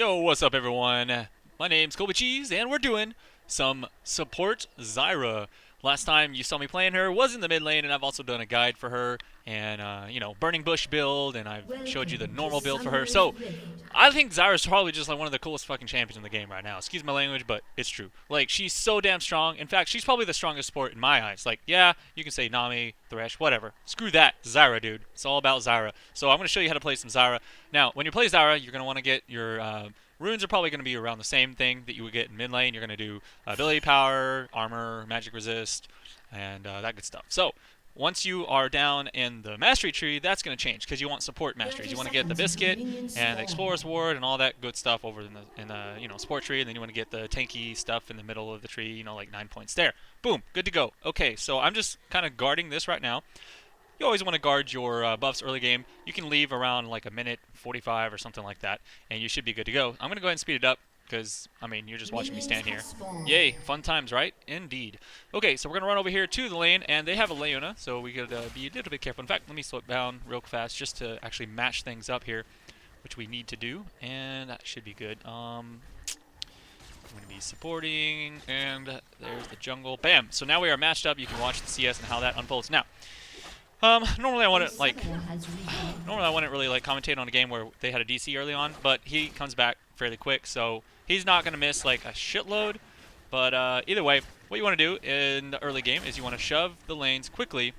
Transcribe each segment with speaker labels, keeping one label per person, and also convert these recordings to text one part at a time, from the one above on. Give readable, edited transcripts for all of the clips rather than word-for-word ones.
Speaker 1: Yo, what's up, everyone? My name's CheeZe, and we're doing some support Zyra. Last time you saw me playing her was in the mid lane, and I've also done a guide for her, and burning bush build, and I've showed you the
Speaker 2: Welcome to
Speaker 1: normal build for her.
Speaker 2: Summoner's
Speaker 1: So
Speaker 2: Rift.
Speaker 1: I think Zyra's probably just like one of the coolest fucking champions in the game right now. Excuse my language, but it's true. Like, she's so damn strong. In fact, she's probably the strongest support in my eyes. Like, yeah, you can say Nami, Thresh, whatever. Screw that. Zyra, dude. It's all about Zyra. So I'm going to show you how to play some Zyra. Now, when you play Zyra, you're going to want to get your runes are probably going to be around the same thing that you would get in mid lane. You're going to do ability power, armor, magic resist, and that good stuff. So once you are down in the mastery tree, that's going to change because you want support masteries.
Speaker 2: 30
Speaker 1: You want to get the
Speaker 2: seconds until
Speaker 1: biscuit
Speaker 2: minions
Speaker 1: and the
Speaker 2: spawn.
Speaker 1: explorer's ward and all that good stuff over in the support tree, and then you want to get the tanky stuff in the middle of the tree. Like 9 points there. Boom, good to go. Okay, so I'm just kind of guarding this right now. You always want to guard your buffs early game. You can leave around like a minute 45 or something like that, and you should be good to go. I'm going to go ahead and speed it up because, I mean, you're just watching me
Speaker 2: Minions
Speaker 1: stand here.
Speaker 2: have spawned.
Speaker 1: Yay, fun times, right? Indeed. Okay, so we're going to run over here to the lane, and they have a Leona, so we got to be a little bit careful. In fact, let me slow it down real fast just to actually match things up here, which we need to do, and that should be good. I'm going to be supporting, and there's the jungle. Bam! So now we are matched up. You can watch the CS and how that unfolds. Now, normally I
Speaker 2: A
Speaker 1: wouldn't
Speaker 2: summoner has reconnected.
Speaker 1: normally I wouldn't really like commentate on a game where they had a DC early on, but he comes back fairly quick, so he's not gonna miss like a shitload. But either way, what you want to do in the early game is you want to shove the lanes quickly,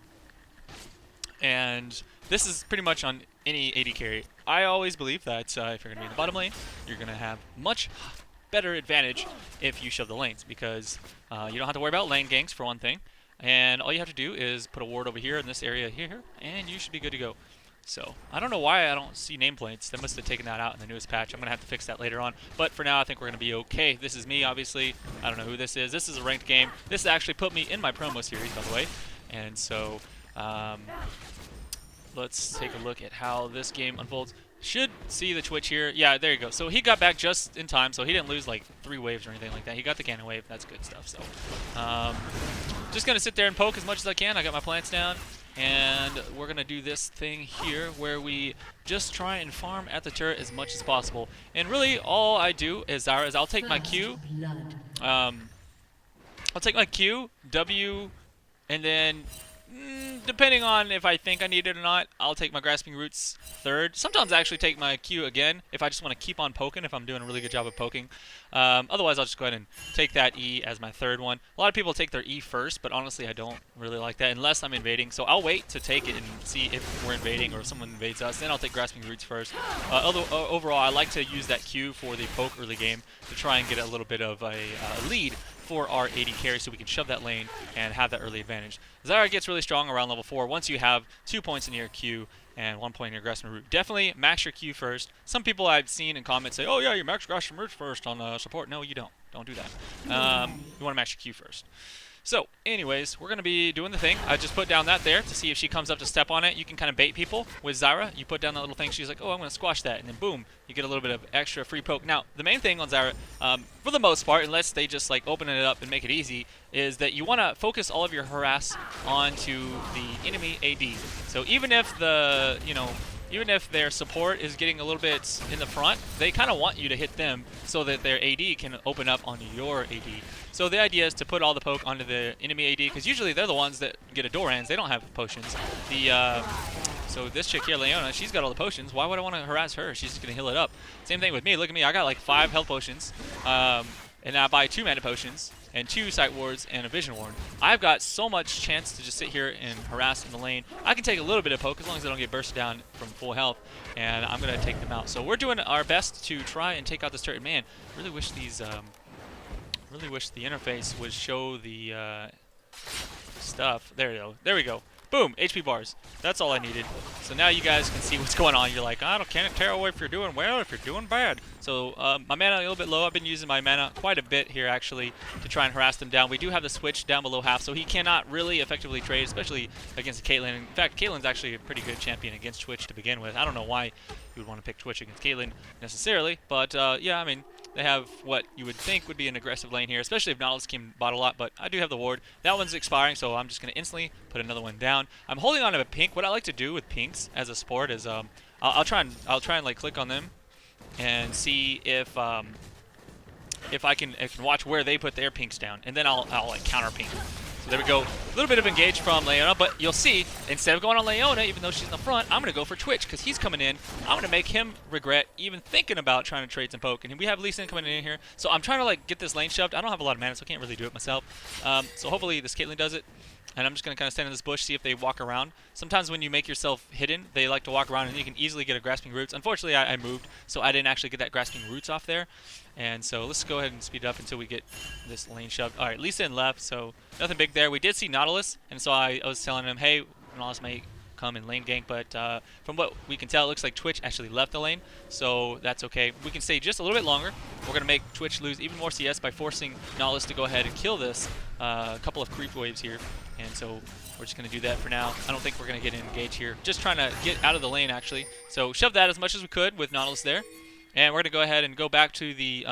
Speaker 1: and this is pretty much on any AD carry. I always believe that if you're gonna be in the bottom lane, you're gonna have much better advantage if you shove the lanes because you don't have to worry about lane ganks for one thing. And all you have to do is put a ward over here in this area here, and you should be good to go. So, I don't know why I don't see nameplates. They must have taken that out in the newest patch. I'm going to have to fix that later on. But for now, I think we're going to be okay. This is me, obviously. I don't know who this is. This is a ranked game. This actually put me in my promo series, by the way. And so, let's take a look at how this game unfolds. Should see the Twitch here. Yeah, there you go. So he got back just in time, so he didn't lose like 3 waves or anything like that. He got the cannon wave. That's good stuff. So, just going to sit there and poke as much as I can. I got my plants down. And we're going to do this thing here where we just try and farm at the turret as much as possible. And really, all I do is I'll take my Q.
Speaker 2: Blood.
Speaker 1: I'll take my Q, W, and then depending on if I think I need it or not, I'll take my grasping roots third. Sometimes I actually take my Q again if I just want to keep on poking, if I'm doing a really good job of poking. Otherwise, I'll just go ahead and take that E as my third one. A lot of people take their E first, but honestly, I don't really like that unless I'm invading. So I'll wait to take it and see if we're invading or if someone invades us. Then I'll take grasping roots first. Overall, I like to use that Q for the poke early game to try and get a little bit of a lead for our AD carry so we can shove that lane and have that early advantage. Zyra gets really strong around level 4 once you have 2 points in your Q and 1 point in your grasping root. Definitely max your Q first. Some people I've seen in comments say, oh yeah, you max grasping root first on support. No, you don't. Don't do that. You want to max your Q first. So, anyways, we're going to be doing the thing. I just put down that there to see if she comes up to step on it. You can kind of bait people with Zyra. You put down that little thing. She's like, oh, I'm going to squash that. And then boom, you get a little bit of extra free poke. Now, the main thing on Zyra, for the most part, unless they just like open it up and make it easy, is that you want to focus all of your harass onto the enemy AD. So even if even if their support is getting a little bit in the front, they kind of want you to hit them so that their AD can open up onto your AD. So the idea is to put all the poke onto the enemy AD, because usually they're the ones that get Adorans. They don't have potions. So this chick here, Leona, she's got all the potions. Why would I want to harass her? She's just going to heal it up. Same thing with me. Look at me. I got like 5 health potions. And I buy 2 mana potions and 2 sight wards and a vision ward. I've got so much chance to just sit here and harass in the lane. I can take a little bit of poke as long as I don't get bursted down from full health, and I'm going to take them out. So we're doing our best to try and take out this turret. Man, really wish these... really wish the interface would show the stuff. There we go. There we go. Boom, HP bars. That's all I needed. So now you guys can see what's going on. You're like, can't tell if you're doing well or if you're doing bad. So my mana a little bit low. I've been using my mana quite a bit here actually to try and harass them down. We do have the switch down below half, so he cannot really effectively trade, especially against Caitlyn. In fact, Caitlyn's actually a pretty good champion against Twitch to begin with. I don't know why you would want to pick Twitch against Caitlyn necessarily, but yeah, I mean, they have what you would think would be an aggressive lane here, especially if Nautilus can bot a lot, but I do have the ward. That one's expiring, so I'm just going to instantly put another one down. I'm holding on to a pink. What I like to do with pinks as a support is I'll try and like click on them and see if I can watch where they put their pinks down, and then I'll like counter pink. So there we go. A little bit of engage from Leona, but you'll see, instead of going on Leona, even though she's in the front, I'm going to go for Twitch because he's coming in. I'm going to make him regret even thinking about trying to trade some poke. And we have Lee Sin coming in here. So I'm trying to like get this lane shoved. I don't have a lot of mana, so I can't really do it myself. So hopefully this Caitlyn does it. And I'm just going to kind of stand in this bush, see if they walk around. Sometimes when you make yourself hidden, they like to walk around, and you can easily get a Grasping Roots. Unfortunately, I moved, so I didn't actually get that Grasping Roots off there. And so let's go ahead and speed it up until we get this lane shoved. All right, Lisa in left, so nothing big there. We did see Nautilus, and so I was telling him, hey, Nautilus may come and lane gank, but from what we can tell, it looks like Twitch actually left the lane, so that's okay. We can stay just a little bit longer. We're going to make Twitch lose even more CS by forcing Nautilus to go ahead and kill this couple of creep waves here, and so we're just going to do that for now. I don't think we're going to get an engage here. Just trying to get out of the lane, actually. So shove that as much as we could with Nautilus there, and we're going to go ahead and go back to the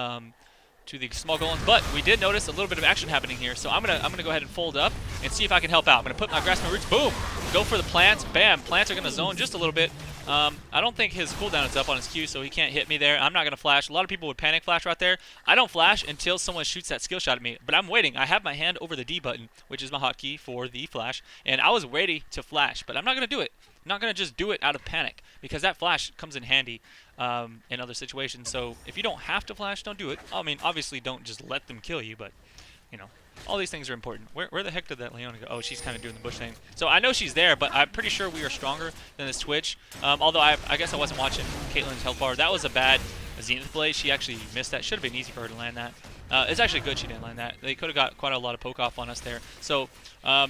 Speaker 1: small golem, but we did notice a little bit of action happening here, so I'm gonna go ahead and fold up and see if I can help out. I'm gonna put my Grasping Roots, boom, go for the plants, bam. Plants are gonna zone just a little bit. I don't think his cooldown is up on his Q, so he can't hit me there. I'm not gonna flash. A lot of people would panic flash right there. I don't flash until someone shoots that skill shot at me, but I'm waiting. I have my hand over the D button, which is my hotkey for the flash, and I was ready to flash, but I'm not gonna do it. I'm not gonna just do it out of panic, because that flash comes in handy in other situations. So if you don't have to flash, don't do it. I mean, obviously don't just let them kill you, but you know, all these things are important. Where the heck did that Leona go? Oh, she's kind of doing the bush thing. So I know she's there, but I'm pretty sure we are stronger than this Twitch. Although I guess I wasn't watching Caitlyn's health bar. That was a bad Zenith blade. She actually missed that. Should have been easy for her to land that. It's actually good she didn't land that. They could have got quite a lot of poke off on us there. So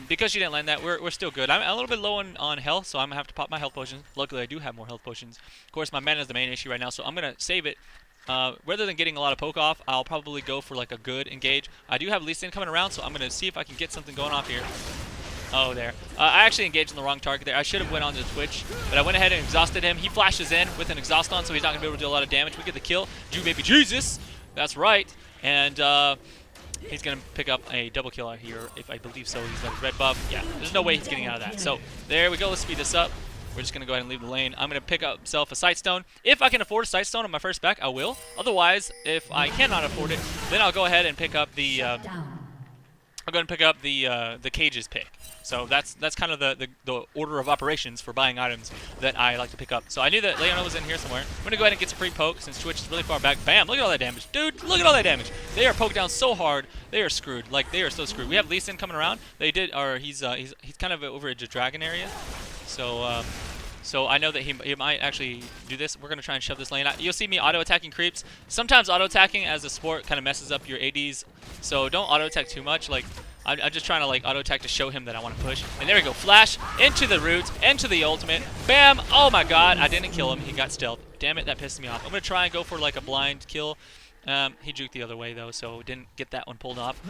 Speaker 1: because she didn't land that, we're still good. I'm a little bit low on health, so I'm going to have to pop my health potions. Luckily, I do have more health potions. Of course, my mana is the main issue right now, so I'm going to save it. Rather than getting a lot of poke off, I'll probably go for like a good engage. I do have Lee Sin coming around, so I'm going to see if I can get something going off here. Oh, there. I actually engaged on the wrong target there. I should have went on to Twitch, but I went ahead and exhausted him. He flashes in with an exhaust on, so he's not going to be able to do a lot of damage. We get the kill. Jew baby Jesus. That's right. And he's going to pick up a double kill out here, if I believe so. He's got his red buff. Yeah, there's no way he's getting out of that. So there we go. Let's speed this up. We're just going to go ahead and leave the lane. I'm going to pick up myself a Sightstone. If I can afford a Sightstone on my first back, I will. Otherwise, if I cannot afford it, then I'll go ahead and pick up the the cages pick. So that's kind of the order of operations for buying items that I like to pick up. So I knew that Leona was in here somewhere. I'm going to go ahead and get some free poke since Twitch is really far back. Bam! Look at all that damage. Dude, look at all that damage. They are poked down so hard. They are screwed. Like, they are so screwed. We have Lee Sin coming around. They did, or he's kind of over at the dragon area. So so I know that he might actually do this. We're going to try and shove this lane out. You'll see me auto-attacking creeps. Sometimes auto-attacking as a support kind of messes up your ADs. So don't auto-attack too much. Like, I'm just trying to like auto-attack to show him that I want to push. And there we go. Flash into the roots, into the ultimate. Bam! Oh my god, I didn't kill him. He got stealth. Damn it, that pissed me off. I'm going to try and go for like a blind kill. He juked the other way though, so didn't get that one pulled off.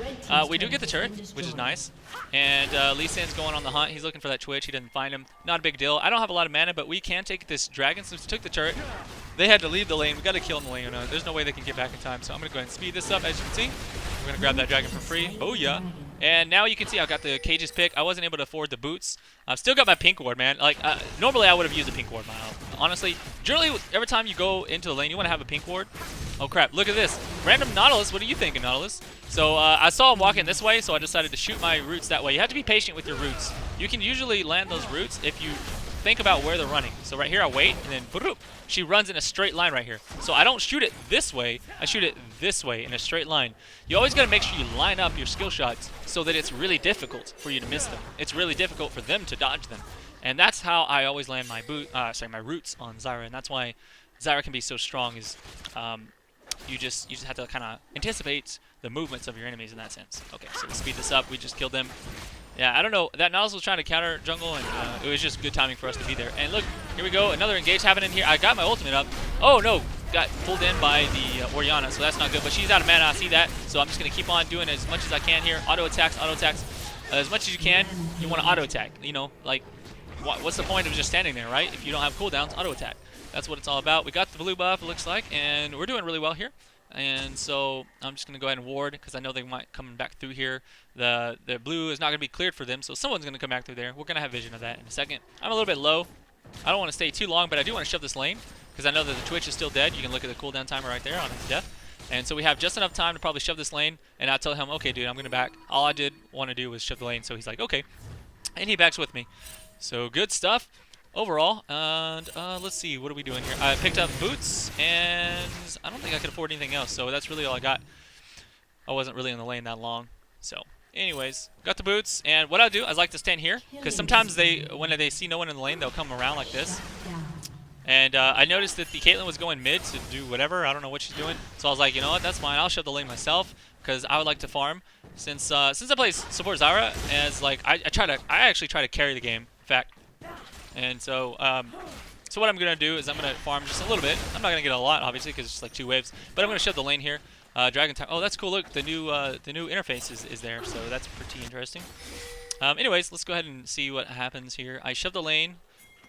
Speaker 1: We do get the turret, which is nice. And Lee Sin's going on the hunt. He's looking for that Twitch. He didn't find him. Not a big deal. I don't have a lot of mana, but we can take this dragon since we took the turret. They had to leave the lane. We got to kill in the lane. There's no way they can get back in time, so I'm going to go ahead and speed this up. As you can see, we're going to grab that dragon for free. Oh yeah. And now you can see I got the cages pick. I wasn't able to afford the boots. I've still got my pink ward, man. Like normally I would have used a pink ward, man. Honestly, generally every time you go into the lane, you want to have a pink ward. Oh crap! Look at this, random Nautilus. What are you thinking, Nautilus? So I saw him walking this way, so I decided to shoot my roots that way. You have to be patient with your roots. You can usually land those roots if you think about where they're running. So right here I wait, and then boop, she runs in a straight line right here. So I don't shoot it this way, I shoot it this way in a straight line. You always got to make sure you line up your skill shots so that it's really difficult for you to miss them. It's really difficult for them to dodge them. And that's how I always land my my roots on Zyra, and that's why Zyra can be so strong is you just have to kind of anticipate the movements of your enemies in that sense. Okay, so let's speed this up. We just killed them. Yeah, I don't know. That Nautilus was trying to counter jungle, and it was just good timing for us to be there. And look, here we go. Another engage happening here. I got my ultimate up. Oh, no. Got pulled in by the Orianna, so that's not good. But she's out of mana. I see that. So I'm just going to keep on doing as much as I can here. Auto attacks, auto attacks. As much as you can, you want to auto attack. You know, like, what's the point of just standing there, right? If you don't have cooldowns, auto attack. That's what it's all about. We got the blue buff, it looks like, and we're doing really well here. And so I'm just going to go ahead and ward because I know they might come back through here. The blue is not going to be cleared for them, so someone's going to come back through there. We're going to have vision of that in a second. I'm a little bit low. I don't want to stay too long, but I do want to shove this lane because I know that the Twitch is still dead. You can look at the cooldown timer right there on his death. And so we have just enough time to probably shove this lane, and I tell him, okay, dude, I'm going to back. All I did want to do was shove the lane, so he's like, okay. And he backs with me. So good stuff overall. And let's see, what are we doing here? I picked up boots, and I don't think I could afford anything else, so that's really all I got. I wasn't really in the lane that long. So anyways, got the boots, and what I do is I like to stand here, because sometimes when they see no one in the lane, they'll come around like this. And I noticed that the Caitlyn was going mid to do whatever. I don't know what she's doing. So I was like, you know what, that's fine. I'll shove the lane myself because I would like to farm. Since I play support Zyra, as like I actually try to carry the game. In fact, and so so what I'm gonna do is I'm gonna farm just a little bit. I'm not gonna get a lot, obviously, because it's just like 2 waves. But I'm gonna shove the lane here. Dragon time. Oh, that's cool. Look, the new interface is there, so that's pretty interesting. Anyways, let's go ahead and see what happens here. I shove the lane.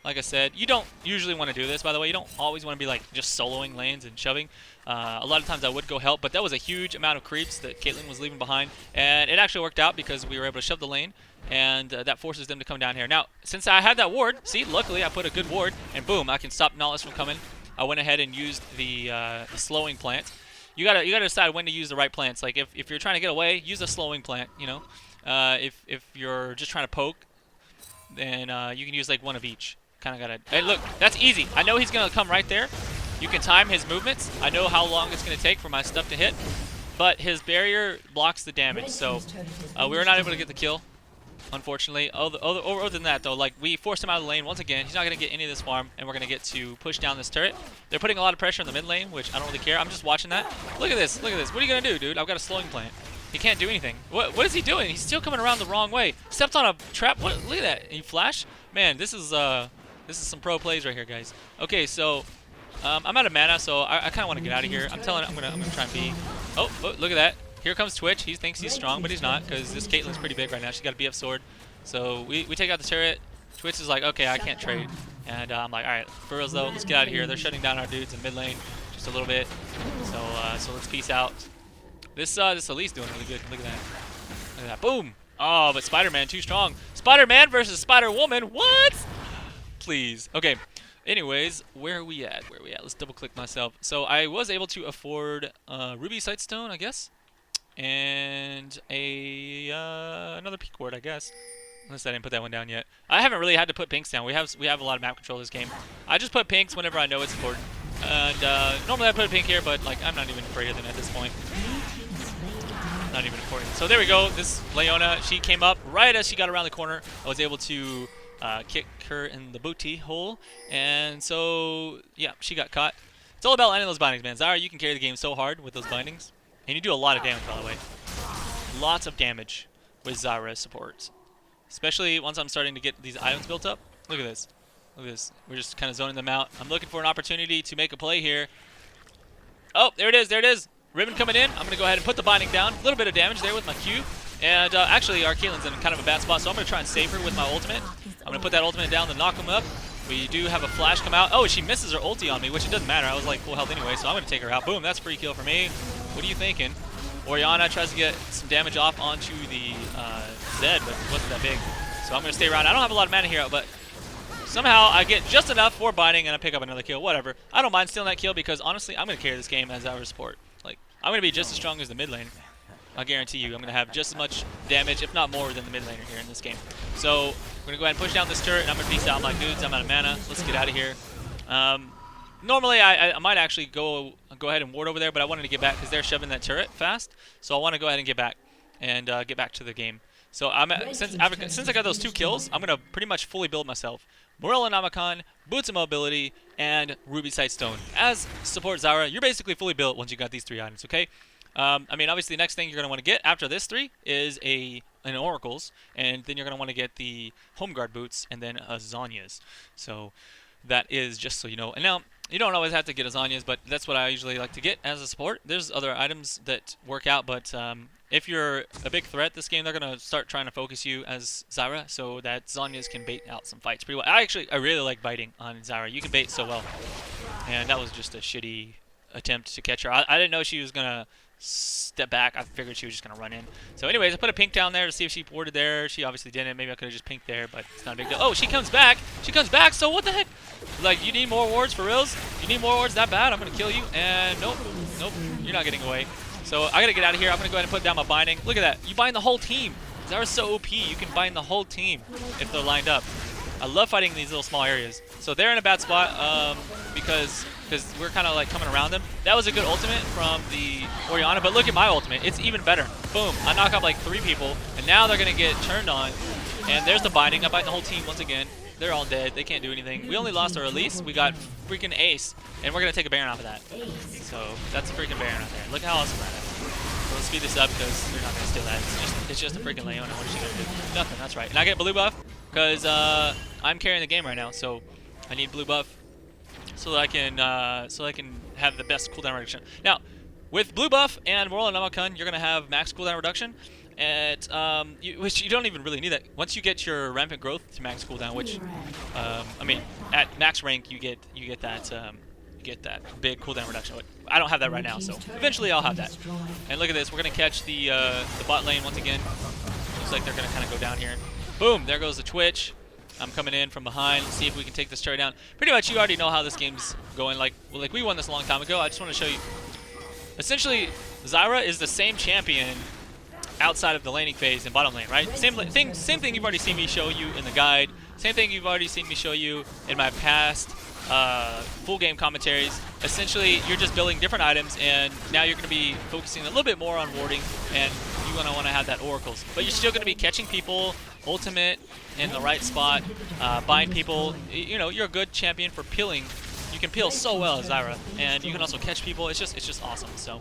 Speaker 1: Like I said, you don't usually want to do this, by the way. You don't always want to be like just soloing lanes and shoving. A lot of times I would go help, but that was a huge amount of creeps that Caitlyn was leaving behind. And it actually worked out because we were able to shove the lane, and that forces them to come down here. Now, since I had that ward, see, luckily I put a good ward, and boom, I can stop Nautilus from coming. I went ahead and used the slowing plant. You gotta decide when to use the right plants. Like if you're trying to get away, use a slowing plant, you know. If you're just trying to poke, then you can use like one of each. Kind of gotta. Hey, look, that's easy. I know he's gonna come right there. You can time his movements. I know how long it's gonna take for my stuff to hit, but his barrier blocks the damage. So we were not able to get the kill, unfortunately. Other than that, though, like we forced him out of the lane once again. He's not gonna get any of this farm, and we're gonna get to push down this turret. They're putting a lot of pressure in the mid lane, which I don't really care. I'm just watching that. Look at this. Look at this. What are you gonna do, dude? I've got a slowing plant. He can't do anything. What is he doing? He's still coming around the wrong way. Stepped on a trap. What? Look at that. And you flash. Man, this is some pro plays right here, guys. Okay, so I'm out of mana, so I kind of want to get out of here. I'm gonna try and be. Oh, look at that. Here comes Twitch. He thinks he's strong, but he's not, because this Caitlyn's pretty big right now. She's got a BF sword. So we take out the turret. Twitch is like, okay, I can't trade. And I'm like, all right, for reals though, let's get out of here. They're shutting down our dudes in mid lane just a little bit. So let's peace out. This Elite's doing really good. Look at that. Look at that. Boom. Oh, but Spider-Man too strong. Spider-Man versus Spider-Woman. What? Please. Okay. Anyways, where are we at? Let's double click myself. So I was able to afford Ruby Sightstone, I guess, and another peak ward, I guess. Unless I didn't put that one down yet. I haven't really had to put pinks down. We have a lot of map control this game. I just put pinks whenever I know it's important. And normally I put a pink here, but like I'm not even afraid of them at this point. Not even important. So there we go. This Leona, she came up right as she got around the corner. I was able to kick her in the booty hole, and so yeah, she got caught. It's all about landing those bindings, man. Zyra, you can carry the game so hard with those bindings, and you do a lot of damage, by the way. Lots of damage with Zyra Support, especially once I'm starting to get these items built up. Look at this. Look at this. We're just kind of zoning them out. I'm looking for an opportunity to make a play here. Oh, there it is. There it is. Ribbon coming in. I'm going to go ahead and put the binding down. A little bit of damage there with my Q. And actually, our Caitlyn's in kind of a bad spot, so I'm going to try and save her with my ultimate. I'm going to put that ultimate down to knock him up. We do have a flash come out. Oh, she misses her ulti on me, which it doesn't matter. I was like full health anyway, so I'm going to take her out. Boom, that's free kill for me. What are you thinking? Orianna tries to get some damage off onto the Zed, but it wasn't that big. So I'm going to stay around. I don't have a lot of mana here, but somehow I get just enough for binding and I pick up another kill. Whatever. I don't mind stealing that kill because, honestly, I'm going to carry this game as our support. Like, I'm going to be just as strong as the mid lane. I guarantee you, I'm going to have just as much damage, if not more, than the mid laner here in this game. So, we're going to go ahead and push down this turret, and I'm going to peace out. I'm like, dudes, I'm out of mana. Let's get out of here. Normally, I might actually go ahead and ward over there, but I wanted to get back because they're shoving that turret fast. So, I want to go ahead and get back to the game. So, since I got those 2 kills, I'm going to pretty much fully build myself. Morellonomicon, Boots of Mobility, and Ruby Sightstone. As support Zyra, you're basically fully built once you got these 3 items, okay? I mean, obviously, the next thing you're going to want to get after this 3 is an Oracle's, and then you're going to want to get the Home Guard boots and then a Zanya's. So that is just so you know. And now, you don't always have to get a Zanya's, but that's what I usually like to get as a support. There's other items that work out, but if you're a big threat this game, they're going to start trying to focus you as Zyra, so that Zanya's can bait out some fights pretty well. I really like biting on Zyra. You can bait so well. And that was just a shitty attempt to catch her. I didn't know she was gonna step back. I figured she was just gonna run in. So anyways, I put a pink down there to see if she warded there. She obviously didn't. Maybe I could have just pinked there, but it's not a big deal. Oh, she comes back. She comes back. So what the heck? Like, you need more wards for reals? You need more wards that bad? I'm gonna kill you. And nope, nope, you're not getting away. So I gotta get out of here. I'm gonna go ahead and put down my binding. Look at that. You bind the whole team. Zyra's so OP. You can bind the whole team if they're lined up. I love fighting these little small areas. So they're in a bad spot because we're kind of like coming around them. That was a good ultimate from the Orianna, but look at my ultimate. It's even better. Boom. I knock out like 3 people, and now they're going to get turned on. And there's the binding. I bind the whole team once again. They're all dead. They can't do anything. We only lost our release. We got freaking ace, and we're going to take a Baron off of that. So that's a freaking Baron out there. Look how awesome that is. So let's speed this up because they're not going to steal that. It's just a freaking Leona. What is she going to do? Nothing. That's right. And I get blue buff because I'm carrying the game right now. So I need blue buff so that I can have the best cooldown reduction. Now, with blue buff and Moral and Namakun, you're going to have max cooldown reduction. At which you don't even really need that. Once you get your rampant growth to max cooldown, which I mean, at max rank you get that big cooldown reduction. But I don't have that right now, so eventually I'll have that. And look at this, we're gonna catch the bot lane once again. Looks like they're gonna kind of go down here. Boom! There goes the Twitch. I'm coming in from behind. Let's see if we can take this turret down. Pretty much, you already know how this game's going. Like we won this a long time ago. I just want to show you. Essentially, Zyra is the same champion outside of the laning phase and bottom lane, right? Same thing you've already seen me show you in the guide. Same thing you've already seen me show you in my past full game commentaries. Essentially, you're just building different items, and now you're going to be focusing a little bit more on warding, and you want to have that oracles. But you're still going to be catching people, ultimate in the right spot, bind people. You know, you're a good champion for peeling. You can peel so well as Zyra, and you can also catch people. It's just awesome. So.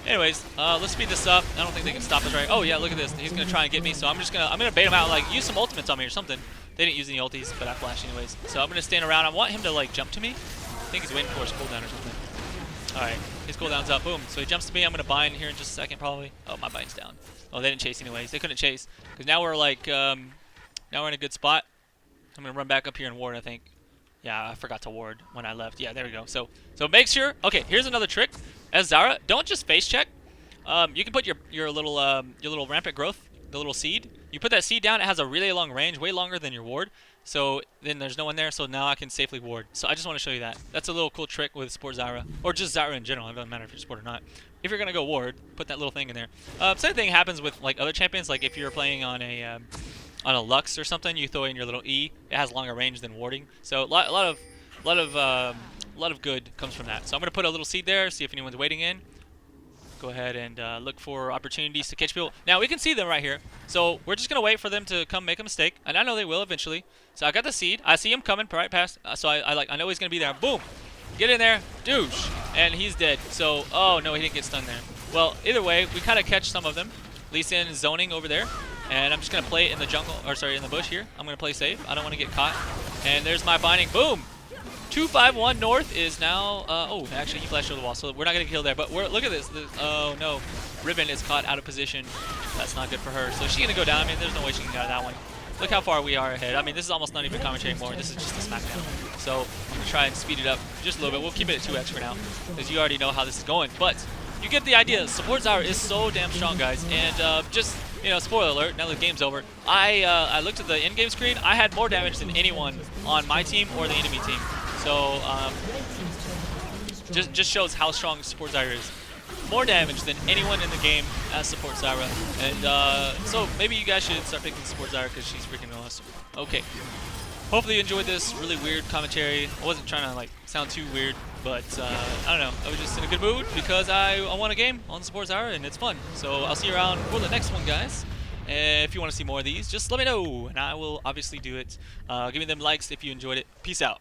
Speaker 1: Anyways, let's speed this up. I don't think they can stop us, right? Oh yeah, look at this. He's gonna try and get me, so I'm gonna bait him out. Like, use some ultimates on me or something. They didn't use any ultis, but I flashed anyways. So I'm gonna stand around. I want him to like jump to me. I think he's waiting for his cooldown or something. All right, his cooldown's up. Boom. So he jumps to me. I'm gonna bind here in just a second, probably. Oh, my bind's down. Oh, they didn't chase anyways. They couldn't chase because now we're like, now we're in a good spot. I'm gonna run back up here and ward, I think. Yeah, I forgot to ward when I left. Yeah, there we go. So make sure. Okay, here's another trick. As Zyra, don't just face check. You can put your little rampant growth, the little seed. You put that seed down. It has a really long range, way longer than your ward. So then there's no one there. So now I can safely ward. So I just want to show you that. That's a little cool trick with Support Zyra, or just Zyra in general. It doesn't matter if you're support or not. If you're gonna go ward, put that little thing in there. Same thing happens with like other champions. Like if you're playing on a Lux or something, you throw in your little E. It has longer range than warding. So a lot of good comes from that. So I'm gonna put a little seed there. See if anyone's waiting in. Go ahead and look for opportunities to catch people. Now, we can see them right here. So we're just going to wait for them to come make a mistake. And I know they will eventually. So I got the seed. I see him coming right past. So I know he's going to be there. Boom. Get in there. Douche. And he's dead. So, oh, no, he didn't get stunned there. Well, either way, we kind of catch some of them. Lee Sin is zoning over there. And I'm just going to play it in the jungle. Or, sorry, in the bush here. I'm going to play safe. I don't want to get caught. And there's my binding. Boom. 251 north is now, oh, actually he flashed over the wall, so we're not going to kill there, but look at this. Oh no, Ribbon is caught out of position. That's not good for her. So she's going to go down. I mean, there's no way she can get out of that one. Look how far we are ahead. I mean, this is almost not even commentary anymore. This is just a smackdown. So I'm going to try and speed it up just a little bit. We'll keep it at 2x for now, because you already know how this is going. But you get the idea. Support Zyra is so damn strong, guys. And just, you know, spoiler alert, now the game's over. I looked at the in-game screen. I had more damage than anyone on my team or the enemy team. So, just shows how strong Support Zyra is. More damage than anyone in the game as Support Zyra. And so maybe you guys should start picking Support Zyra because she's freaking awesome. Okay. Hopefully you enjoyed this really weird commentary. I wasn't trying to like sound too weird, but I don't know. I was just in a good mood because I won a game on Support Zyra and it's fun. So I'll see you around for the next one, guys. If you want to see more of these, just let me know and I will obviously do it. Give me them likes if you enjoyed it. Peace out.